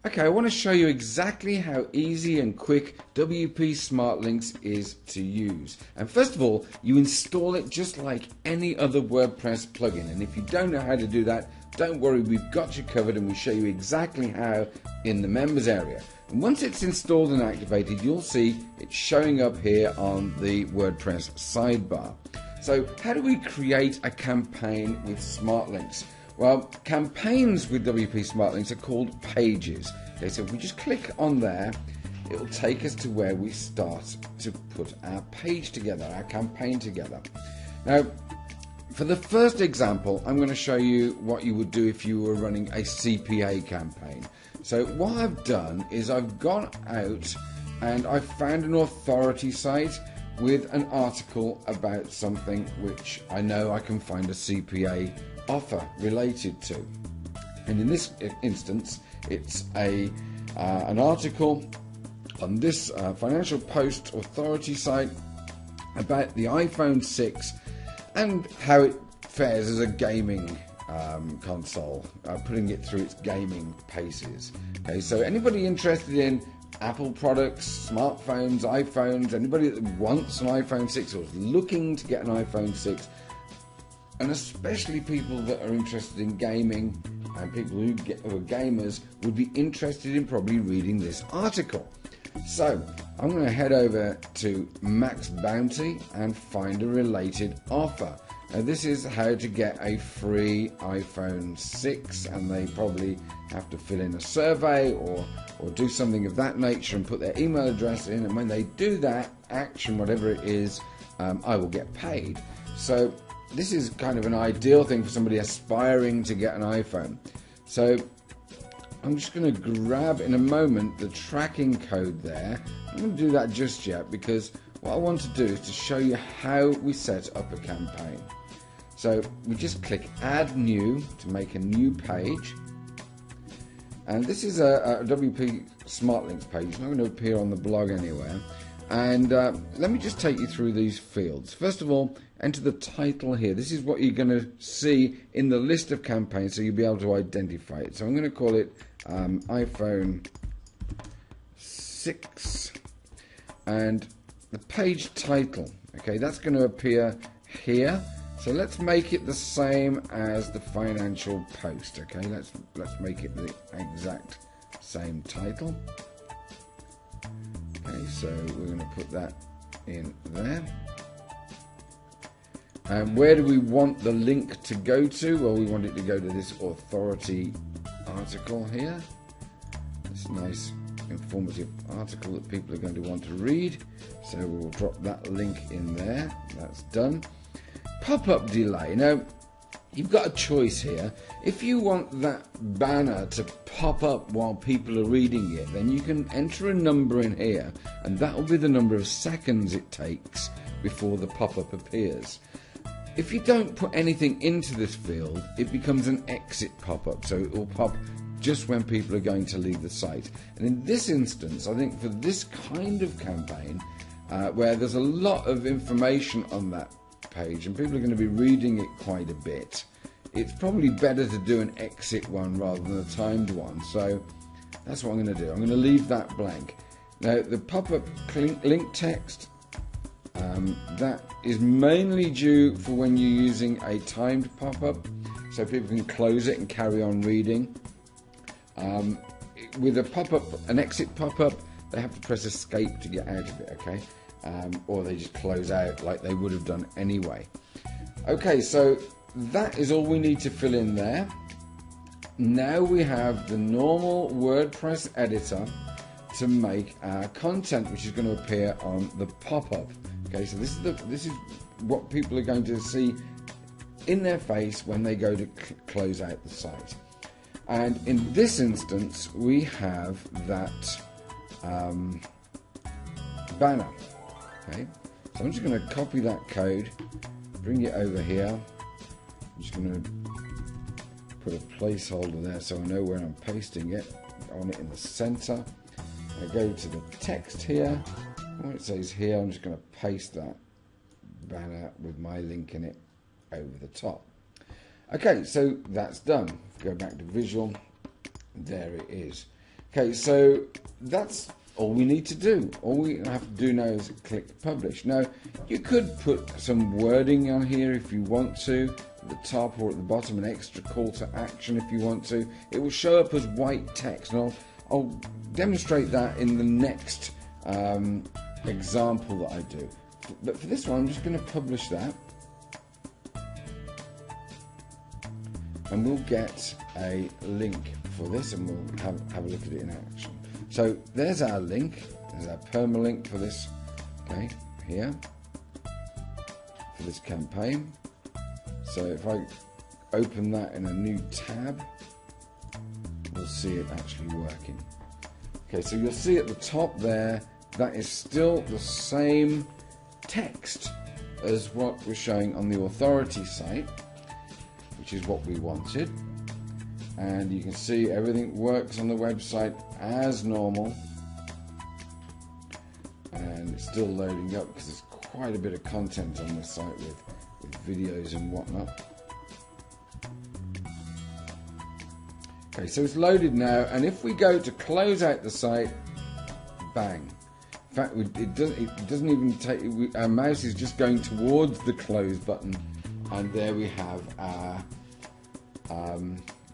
Okay, I want to show you exactly how easy and quick WP Smart Links is to use. And first of all, you install it just like any other WordPress plugin. And if you don't know how to do that, don't worry, we've got you covered and we show you exactly how in the members area. And once it's installed and activated, you'll see it's showing up here on the WordPress sidebar. So how do we create a campaign with Smart Links? Well, campaigns with WP Smart Links are called pages. Okay, so if we just click on there, it will take us to where we start to put our page together, our campaign together. Now, for the first example, I'm going to show you what you would do if you were running a CPA campaign. So what I've done is I've gone out and I've found an authority site with an article about something which I know I can find a CPA offer related to. And in this instance, it's an article on this Financial Post authority site about the iPhone 6 and how it fares as a gaming console, putting it through its gaming paces. Okay, so anybody interested in Apple products, smartphones, iPhones, anybody that wants an iPhone 6 or is looking to get an iPhone 6, and especially people that are interested in gaming and people who are gamers would be interested in probably reading this article. So I'm going to head over to Max Bounty and find a related offer. Now this is how to get a free iPhone 6, and they probably have to fill in a survey or do something of that nature and put their email address in, and when they do that action, whatever it is, I will get paid. So this is kind of an ideal thing for somebody aspiring to get an iPhone. So I'm just going to grab in a moment the tracking code there. I'm going to do that just yet because what I want to do is to show you how we set up a campaign. So we just click Add New to make a new page. And this is a WP Smart Links page. It's not going to appear on the blog anywhere. And let me just take you through these fields. First of all, enter the title here. This is what you're going to see in the list of campaigns, so you'll be able to identify it. So I'm going to call it iPhone 6 and the page title. Okay, that's going to appear here. So let's make it the same as the Financial Post. Okay, let's make it the exact same title. Okay, so we're going to put that in there. And where do we want the link to go to? Well, we want it to go to this authority article here. This nice informative article that people are going to want to read. So we'll drop that link in there. That's done. Pop-up delay. Now, you've got a choice here. If you want that banner to pop up while people are reading it, then you can enter a number in here, and that will be the number of seconds it takes before the pop-up appears. If you don't put anything into this field, it becomes an exit pop-up, so it will pop just when people are going to leave the site. And in this instance, I think for this kind of campaign, where there's a lot of information on that page and people are going to be reading it quite a bit, it's probably better to do an exit one rather than a timed one. So that's what I'm going to do. I'm going to leave that blank. Now the pop-up link text, that is mainly due for when you're using a timed pop-up, so people can close it and carry on reading. With a pop-up, an exit pop-up, they have to press escape to get out of it, okay? Or they just close out like they would have done anyway. Okay, so that is all we need to fill in there. Now we have the normal WordPress editor to make our content, which is going to appear on the pop-up. Okay, so this is what people are going to see in their face when they go to close out the site. And in this instance, we have that banner. Okay, so I'm just going to copy that code, bring it over here. I'm just going to put a placeholder there so I know where I'm pasting it. I want it in the center. I go to the text here. When it says here, I'm just going to paste that banner with my link in it over the top. Okay, so that's done. Go back to visual. There it is. Okay, so that's all we need to do. All we have to do now is click publish. Now, you could put some wording on here if you want to, at the top or at the bottom, an extra call to action if you want to. It will show up as white text, and I'll demonstrate that in the next example that I do. But for this one, I'm just going to publish that, and we'll get a link for this, and we'll have a look at it in action. So there's our link, there's our permalink for this, okay, here, for this campaign. So if I open that in a new tab, we'll see it actually working. Okay, so you'll see at the top there, that is still the same text as what we're showing on the authority site, which is what we wanted. And you can see everything works on the website as normal, and it's still loading up because there's quite a bit of content on this site with videos and whatnot. Okay, so it's loaded now, and if we go to close out the site, bang. In fact, it doesn't even take, our mouse is just going towards the close button, and there we have our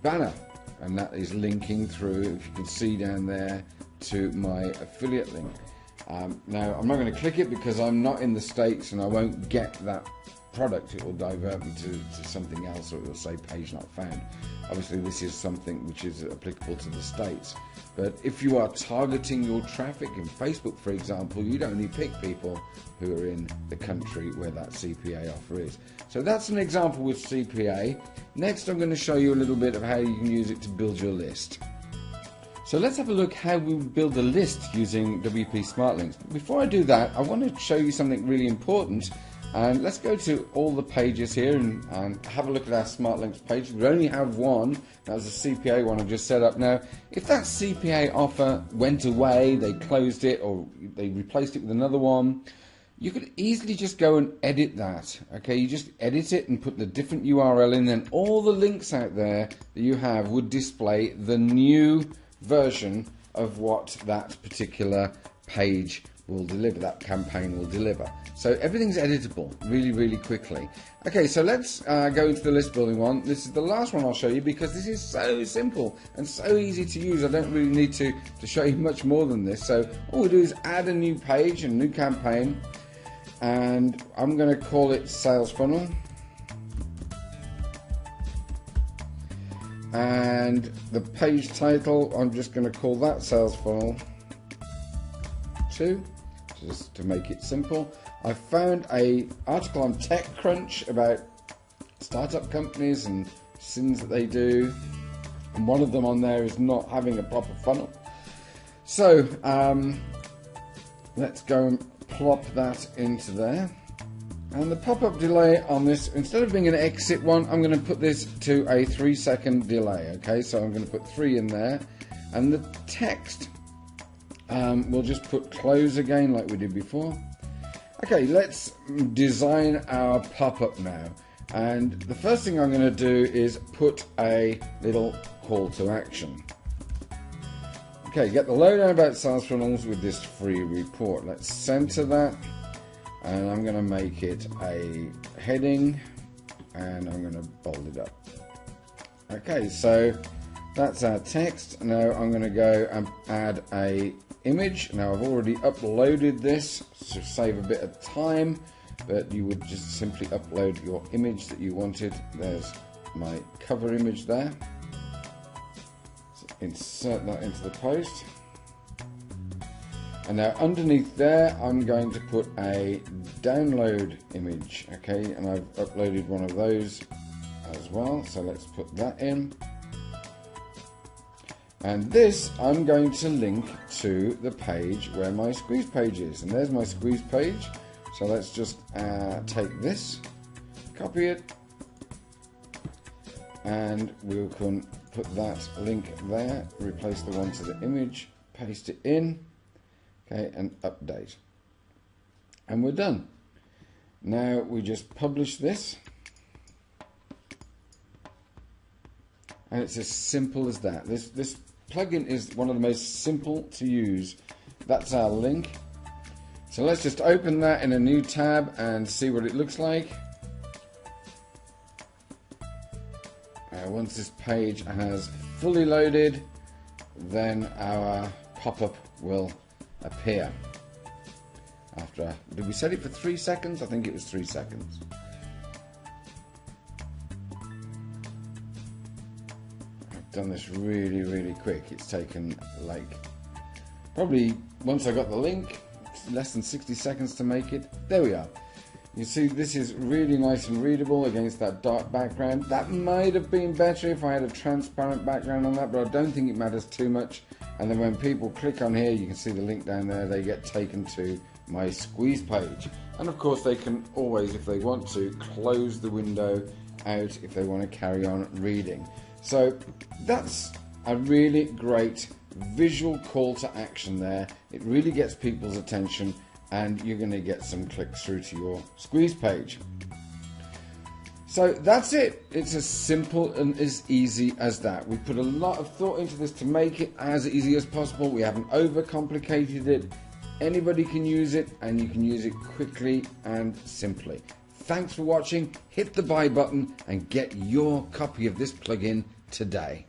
banner, and that is linking through, if you can see down there, to my affiliate link. Now, I'm not going to click it because I'm not in the States and I won't get that product. It will divert me to something else, or it will say page not found. Obviously, this is something which is applicable to the States. But if you are targeting your traffic in Facebook, for example, you'd only pick people who are in the country where that CPA offer is. So that's an example with CPA. Next, I'm going to show you a little bit of how you can use it to build your list. So let's have a look how we build a list using WP SmartLinks. Before I do that, I want to show you something really important. And let's go to all the pages here and have a look at our SmartLinks page. We only have one. That was a CPA one I've just set up. Now, if that CPA offer went away, they closed it, or they replaced it with another one, you could easily just go and edit that. Okay, you just edit it and put the different URL in, and all the links out there that you have would display the new version of what that particular page will deliver, that campaign will deliver. So everything's editable really, really quickly. Okay, so let's go into the list building one. This is the last one I'll show you because this is so simple and so easy to use. I don't really need to show you much more than this. So all we do is add a new page, a new campaign, and I'm going to call it Sales Funnel. And the page title, I'm just going to call that Sales Funnel 2, just to make it simple. I found an article on TechCrunch about startup companies and sins that they do, and one of them on there is not having a proper funnel. So let's go and plop that into there. And the pop-up delay on this, instead of being an exit one, I'm going to put this to a 3-second delay. Okay, so I'm going to put 3 in there, and the text we'll just put close again like we did before. Okay, let's design our pop-up now, and the first thing I'm going to do is put a little call to action. Okay, get the lowdown about sales funnels with this free report. Let's center that, and I'm going to make it a heading, and I'm going to bold it up. Okay, so that's our text. Now I'm going to go and add a image. Now I've already uploaded this to save a bit of time, but you would just simply upload your image that you wanted. There's my cover image there. So insert that into the post. And now underneath there, I'm going to put a download image. Okay, and I've uploaded one of those as well. So let's put that in. And this I'm going to link to the page where my squeeze page is. And there's my squeeze page. So let's just take this, copy it, and we can put that link there, replace the one to the image, paste it in, okay, and update. And we're done. Now we just publish this. And it's as simple as that. This plugin is one of the most simple to use. That's our link. So let's just open that in a new tab and see what it looks like. Once this page has fully loaded, then our pop-up will appear. After, did we set it for 3 seconds? I think it was 3 seconds. I've done this really quick. It's taken like, probably once I got the link, less than 60 seconds to make it. There we are. You see, this is really nice and readable against that dark background. That might have been better if I had a transparent background on that, but I don't think it matters too much. And then when people click on here, you can see the link down there, they get taken to my squeeze page. And of course they can always, if they want to, close the window out if they want to carry on reading. So that's a really great visual call to action there. It really gets people's attention, and you're going to get some clicks through to your squeeze page. So that's it. It's as simple and as easy as that. We put a lot of thought into this to make it as easy as possible. We haven't overcomplicated it. Anybody can use it, and you can use it quickly and simply. Thanks for watching. Hit the buy button and get your copy of this plugin today.